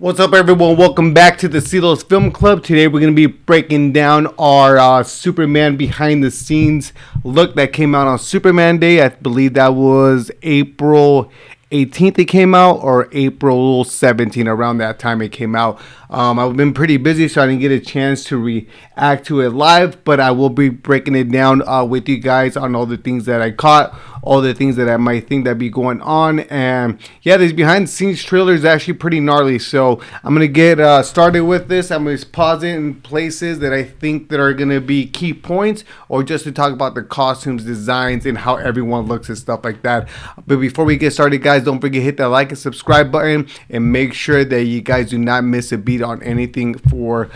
What's up, everyone? Welcome back to the CeeLo's Film Club. Today we're going to be breaking down our Superman behind the scenes look that came out on Superman Day. I believe that was April 18th it came out, or April 17th, around that time it came out. I've been pretty busy, so I didn't get a chance to react to it live, but I will be breaking it down with you guys on all the things that I caught, all the things that I might think that be going on. And yeah, this behind the scenes trailer is actually pretty gnarly, so I'm gonna get started with this. I'm gonna pause it in places that I think that are gonna be key points, or just to talk about the costumes, designs, and how everyone looks and stuff like that. But before we get started, guys, don't forget to hit that like and subscribe button, and make sure that you guys do not miss a beat on anything for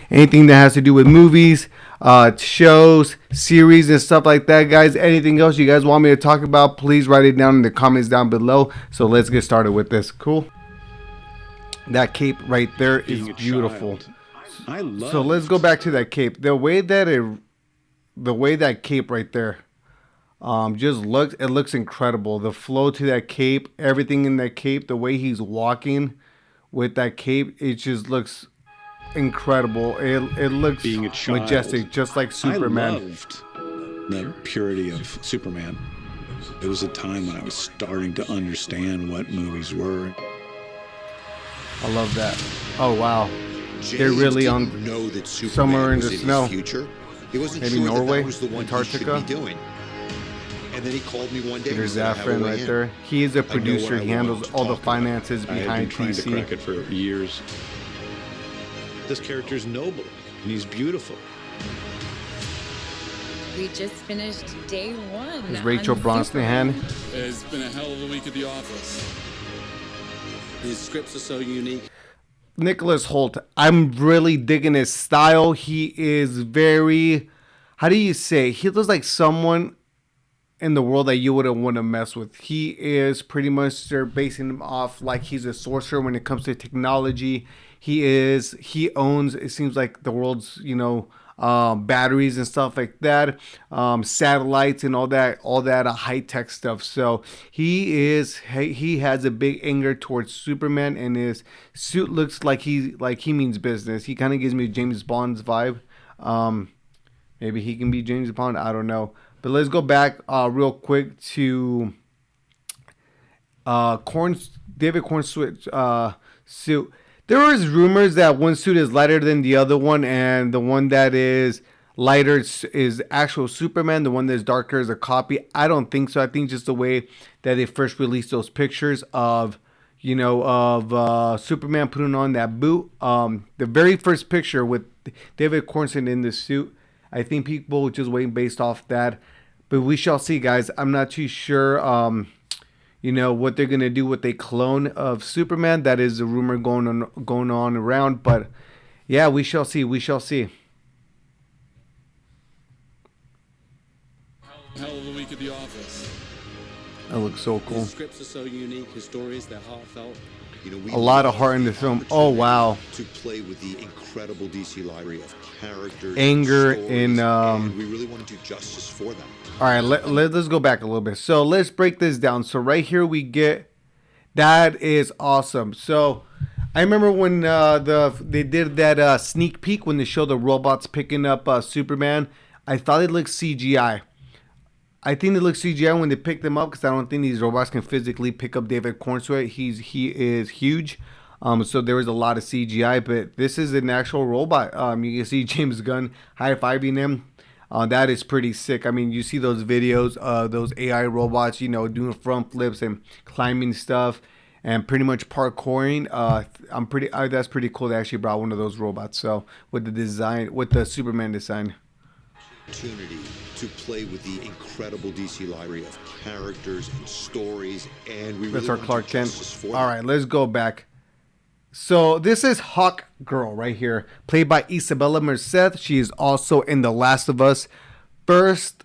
anything that has to do with movies, shows, series, and stuff like that, guys. Anything else you guys want me to talk about, please write it down in the comments down below. So let's get started with this. Cool. That cape right there is beautiful. So let's go back to that cape. The way that cape right there just looks incredible. The flow to that cape, everything in that cape, the way he's walking with that cape, it just looks incredible. It looks majestic, just like Superman. I loved the purity of Superman. It was a time when I was starting to understand what movies were. I love that. Oh wow, they're really on somewhere in the snow. Maybe Norway, Antarctica. And then he called me one day. There's that friend right there. He is a producer. He handles all the finances behind trying PC. to crack it for years. This character is noble and he's beautiful. We just finished day one. Is Rachel Brosnahan? It's been a hell of a week at the office. His scripts are so unique. Nicholas Hoult. I'm really digging his style. He is very, how do you say? He looks like someone in the world that you wouldn't want to mess with. He is pretty much, they're basing him off like he's a sorcerer when it comes to technology. He owns, it seems like, the world's, batteries and stuff like that, satellites and all that high tech stuff. So he has a big anger towards Superman, and his suit looks like he means business. He kind of gives me James Bond's vibe. Maybe he can be James Bond, I don't know. But let's go back real quick to David Corenswet suit. There is rumors that one suit is lighter than the other one, and the one that is lighter is actual Superman. The one that's darker is a copy. I don't think so. I think just the way that they first released those pictures of Superman putting on that boot. The very first picture with David Corenswet in the suit, I think people just waiting based off that. But we shall see, guys. I'm not too sure, what they're going to do with a clone of Superman. That is a rumor going on around. But, yeah, we shall see. We shall see. Hell of a week at the office. That looks so cool. His scripts are so unique. His stories, they're heartfelt. A lot of heart in the film. Oh, wow. To play with the incredible DC library of characters, anger, and we really want to do justice for them. All right, let's go back a little bit. So let's break this down. So right here we get, that is awesome. So I remember when they did that sneak peek when they showed the robots picking up Superman. I thought it looked CGI. I think it looks CGI when they picked them up, because I don't think these robots can physically pick up David Corenswet. He is huge. So there was a lot of CGI, but this is an actual robot. You can see James Gunn high-fiving him. That is pretty sick. I mean, you see those videos of those AI robots, doing front flips and climbing stuff and pretty much parkouring. That's pretty cool. They actually brought one of those robots. So with the Superman design. Opportunity to play with the incredible DC library of characters and stories, and we that's really our Clark Kent. All them. right, let's go back. So this is Hawk Girl right here, played by Isabella Merced. She is also in The Last of Us. First,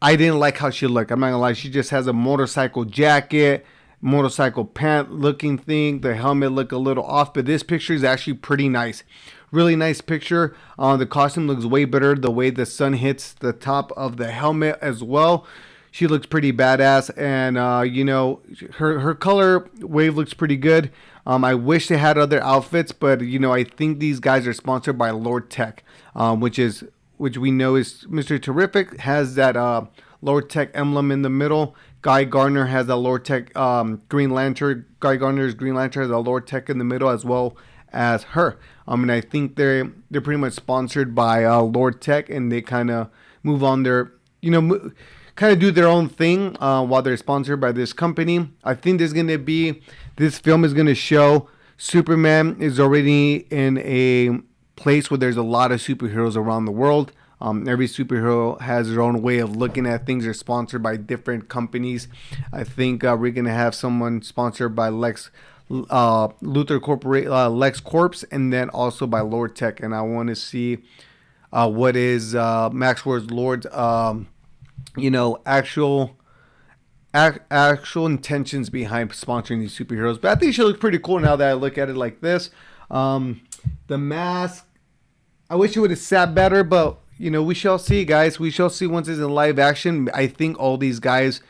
I didn't like how she looked. I'm not gonna lie. She just has a motorcycle jacket, motorcycle pant looking thing. The helmet looked a little off, but this picture is actually pretty nice. Really nice picture. The costume looks way better. The way the sun hits the top of the helmet as well. She looks pretty badass, and her color wave looks pretty good. I wish they had other outfits, but I think these guys are sponsored by Lord Tech, which we know is Mr. Terrific has that Lord Tech emblem in the middle. Guy Gardner has a Lord Tech Green Lantern. Guy Gardner's Green Lantern has a Lord Tech in the middle as well as her. And I think they're pretty much sponsored by Lord Tech, and they kind of move on their kind of do their own thing while they're sponsored by this company. I think this film is gonna show Superman is already in a place where there's a lot of superheroes around the world. Every superhero has their own way of looking at things. They're sponsored by different companies. I think we're gonna have someone sponsored by Lex Corps, and then also by Lord Tech. And I want to see what is Maxwell's Lord's actual intentions behind sponsoring these superheroes. But I think she looks pretty cool now that I look at it like this. The mask, I wish it would have sat better, but we shall see, guys. We shall see once it's in live action. I think all these guys,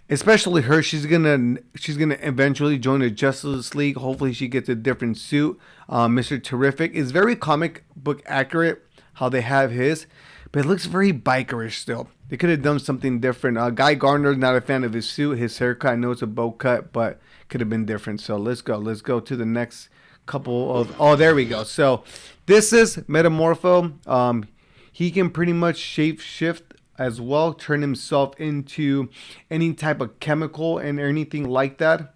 especially her, she's gonna eventually join the Justice League. Hopefully she gets a different suit. Mr. Terrific is very comic book accurate how they have his, but it looks very bikerish still. They could have done something different. Guy Gardner's not a fan of his suit, his haircut. I know it's a bow cut, but could have been different. So let's go to the next couple of. Oh, there we go. So this is Metamorpho. He can pretty much shape shift as well, turn himself into any type of chemical and anything like that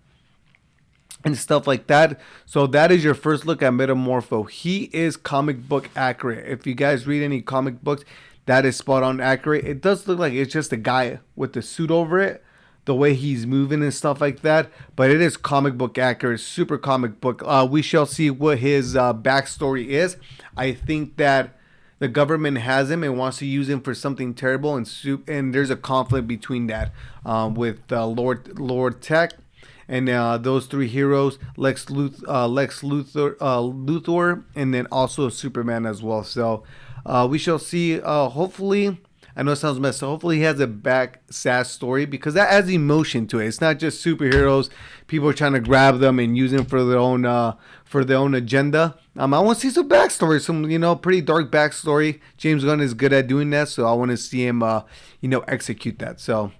and stuff like that. So that is your first look at Metamorpho. He is comic book accurate. If you guys read any comic books, that is spot on accurate. It does look like it's just a guy with the suit over it, the way he's moving and stuff like that, but it is comic book accurate, super comic book. We shall see what his backstory is. I think that the government has him and wants to use him for something terrible, and there's a conflict between that with Lord Tech and those three heroes, Lex Luthor, and then also Superman as well. So we shall see. Hopefully, I know it sounds messed up. Hopefully, he has a sad story, because that adds emotion to it. It's not just superheroes. People are trying to grab them and use them for their own agenda. I want to see some backstory, some pretty dark backstory. James Gunn is good at doing that, so I want to see him execute that. So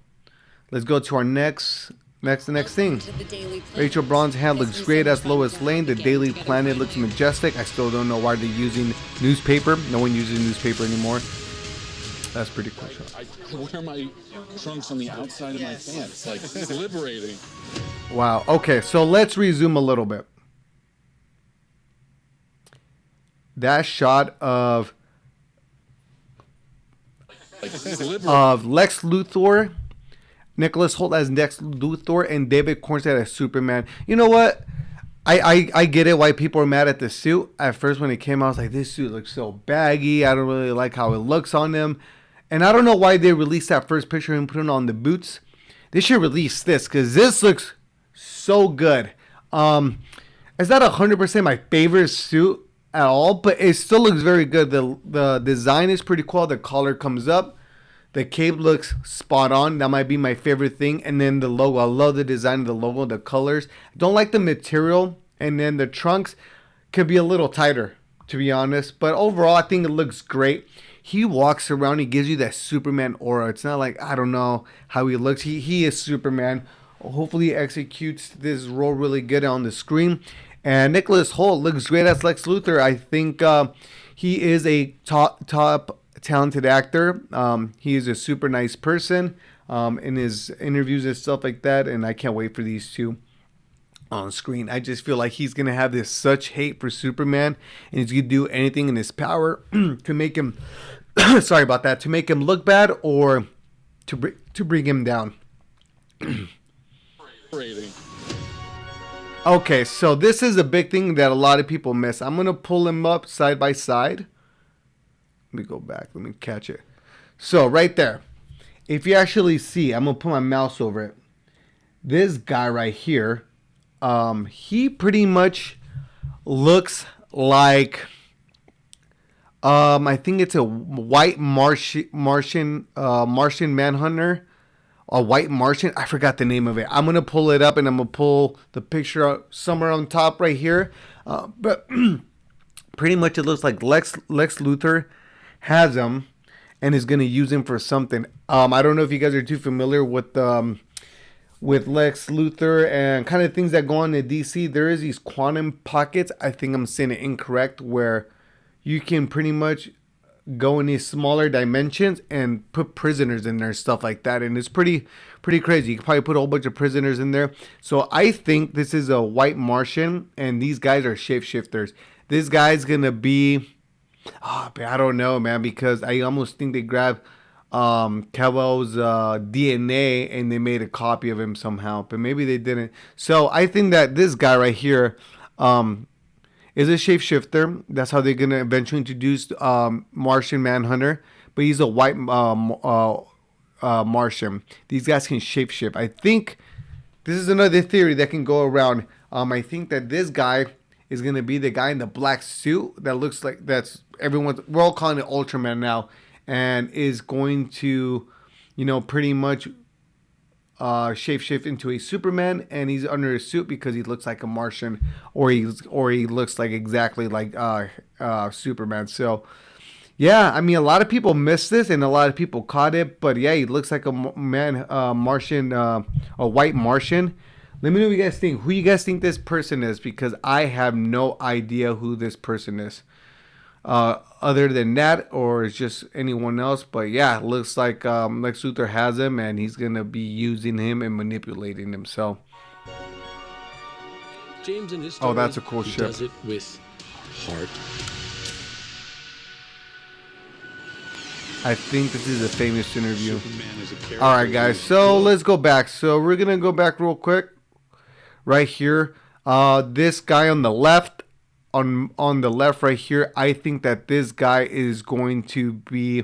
let's go to our next thing. Rachel Braun's hand looks great as Lois Lane. The Daily Planet looks majestic. I still don't know why they're using newspaper. No one uses newspaper anymore. That's pretty cool. I wear my trunks on the outside of my pants. Like, it's liberating. Wow. Okay, so let's resume a little bit. That shot of Lex Luthor, Nicholas Hoult as Lex Luthor, and David Corenswet as Superman. You know what? I get it why people are mad at the suit. At first when it came out, I was like, this suit looks so baggy. I don't really like how it looks on him. And I don't know why they released that first picture and put it on the boots. They should release this, because this looks so good. It's not 100% my favorite suit at all, but it still looks very good. The design is pretty cool. The collar comes up. The cape looks spot on. That might be my favorite thing. And then the logo. I love the design of the logo, the colors. I don't like the material. And then the trunks could be a little tighter, to be honest. But overall, I think it looks great. He walks around. He gives you that Superman aura. It's not like, I don't know how he looks. He is Superman. Hopefully he executes this role really good on the screen. And Nicholas Hoult looks great as Lex Luthor. I think he is a top talented actor. He is a super nice person in his interviews and stuff like that. And I can't wait for these two on screen. I just feel like he's going to have this such hate for Superman. And he's going to do anything in his power to make him, sorry about that, to make him look bad or to bring him down. Okay, so this is a big thing that a lot of people miss. I'm going to pull him up side by side. Let me go back. Let me catch it. So right there, if you actually see, I'm going to put my mouse over it. This guy right here, he pretty much looks like, I think it's a white Martian Manhunter, a white Martian. I forgot the name of it. I'm gonna pull it up and I'm gonna pull the picture out somewhere on top right here. But pretty much it looks like Lex Luthor has him and is gonna use him for something. I don't know if you guys are too familiar with Lex Luthor and kind of things that go on in DC. There is these quantum pockets. I think I'm saying it incorrect, where you can pretty much go in these smaller dimensions and put prisoners in there, stuff like that, and it's pretty crazy. You can probably put a whole bunch of prisoners in there. So I think this is a white Martian, and these guys are shapeshifters. This guy's gonna be, I don't know, man, because I almost think they grabbed Cavill's DNA and they made a copy of him somehow, but maybe they didn't. So I think that this guy right here is a shapeshifter. That's how they're gonna eventually introduce Martian Manhunter, but he's a white Martian. These guys can shapeshift. I think this is another theory that can go around. I think that this guy is gonna be the guy in the black suit that looks like we're all calling it Ultraman now, and is going to, pretty much shapeshift into a Superman, and he's under a suit because he looks like a Martian, or he looks like exactly like Superman. So yeah, I mean, a lot of people missed this and a lot of people caught it, but yeah, he looks like a Martian, a white Martian. Let me know what you guys think. Who you guys think this person is, because I have no idea who this person is. Other than that, or it's just anyone else. But yeah, it looks like Lex Luthor has him, and he's gonna be using him and manipulating him. So, James in his story, that's a cool ship. Does it with heart. I think this is a famous interview. Is All right, guys. So let's go back. So we're gonna go back real quick, right here. This guy on the left. On the left right here, I think that this guy is going to be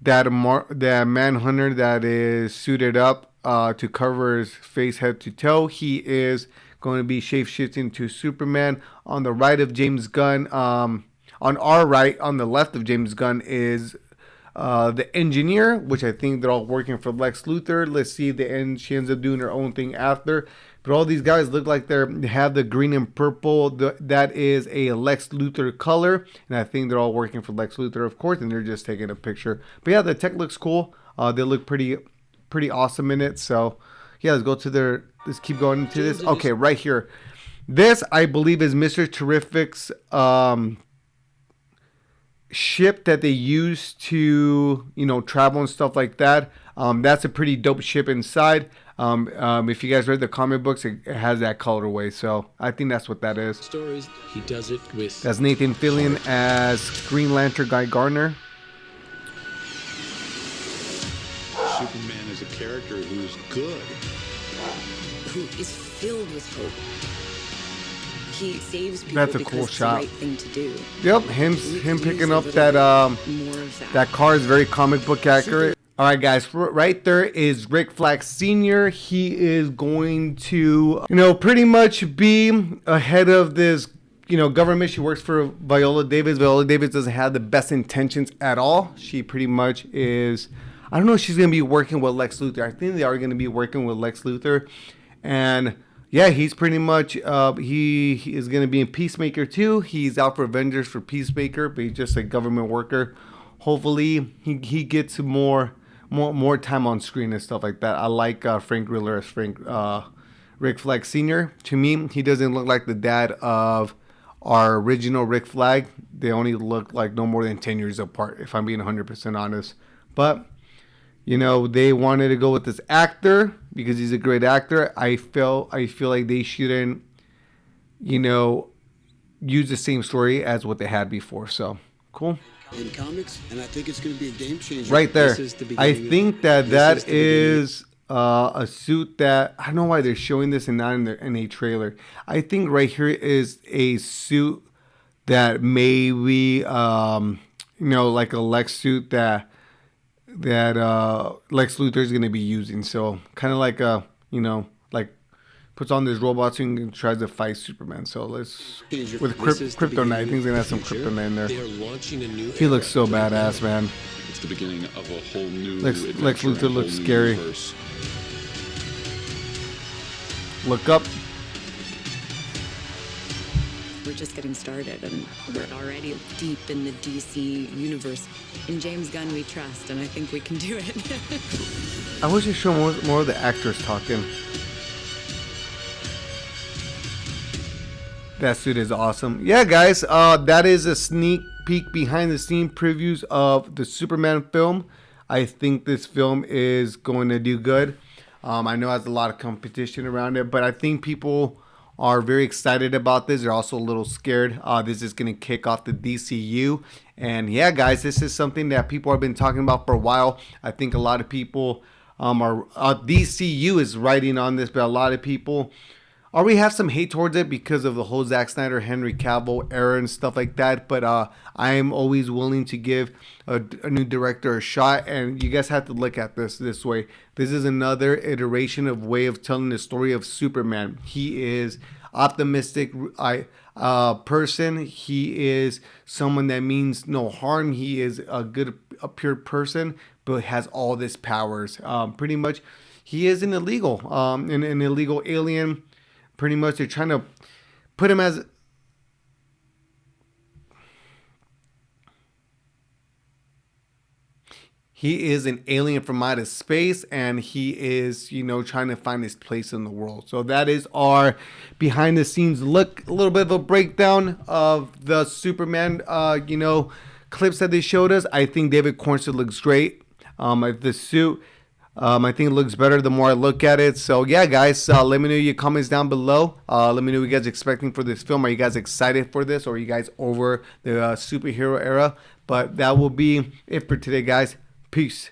that Manhunter that is suited up to cover his face head to toe. He is going to be shape-shifting to Superman. On the right of James Gunn, on our right, on the left of James Gunn is the Engineer, which I think they're all working for Lex Luthor. Let's see if she ends up doing her own thing after. But all these guys look like they have the green and purple. That is a Lex Luthor color. And I think they're all working for Lex Luthor, of course. And they're just taking a picture. But yeah, the tech looks cool. They look pretty awesome in it. So yeah, let's keep going into this. Okay, right here. This, I believe, is Mr. Terrific's ship that they use to, travel and stuff like that. That's a pretty dope ship inside. If you guys read the comic books, it has that colorway, so I think that's what that is. Stories, he does it with. That's Nathan Fillion as Green Lantern Guy Gardner. Superman is a character who's good. Who is filled with hope. He saves people That's a because cool it's shot. the right thing to do. Yep, him picking up that More of that. that car is very comic book accurate. All right, guys, right there is Rick Flag Sr. He is going to, pretty much be ahead of this, government. She works for Viola Davis. Viola Davis doesn't have the best intentions at all. She pretty much is, I don't know if she's going to be working with Lex Luthor. I think they are going to be working with Lex Luthor. And yeah, he's pretty much, he is going to be in Peacemaker too. He's out for Avengers for Peacemaker, but he's just a government worker. Hopefully he gets more time on screen and stuff like that. I like Frank Griller as Rick Flag Sr. To me, he doesn't look like the dad of our original Rick Flag. They only look like no more than 10 years apart, if I'm being 100% honest. But, they wanted to go with this actor because he's a great actor. I feel like they shouldn't, use the same story as what they had before. So, cool. In comics, and I think it's going to be a game changer. Right there. I think that is a suit that, I don't know why they're showing this and not in a trailer. I think right here is a suit that maybe, like a Lex suit that Lex Luthor is going to be using. So kind of like puts on this robot suit and tries to fight Superman. So let's, with kryptonite, I think he's going to have some kryptonite in there. They are launching a new He looks so era. badass, man. It's the beginning of a whole new Lex adventure, Luthor and a looks whole new scary. universe. Look up. We're just getting started, and we're already deep in the DC universe. In James Gunn, we trust, and I think we can do it. I wish they show more of the actors talking. That suit is awesome. Yeah, guys, that is a sneak peek behind the scene previews of the Superman film. I think this film is going to do good. I know it has a lot of competition around it, but I think people are very excited about this. They're also a little scared. This is going to kick off the DCU. And yeah, guys, this is something that people have been talking about for a while. I think a lot of people DCU is writing on this, but a lot of people already have some hate towards it because of the whole Zack Snyder, Henry Cavill era and stuff like that. But I am always willing to give a new director a shot. And you guys have to look at this way. This is another iteration of way of telling the story of Superman. He is optimistic person. He is someone that means no harm. He is a pure person, but has all these powers. Pretty much, he is an illegal alien. Pretty much, they're trying to put him as he is an alien from outer space, and he is, trying to find his place in the world. So that is our behind the scenes look, a little bit of a breakdown of the Superman, clips that they showed us. I think David Corenswet looks great. The suit. I think it looks better the more I look at it. So yeah, guys, let me know your comments down below. Let me know what you guys are expecting for this film. Are you guys excited for this, or are you guys over the superhero era? But that will be it for today, guys. Peace.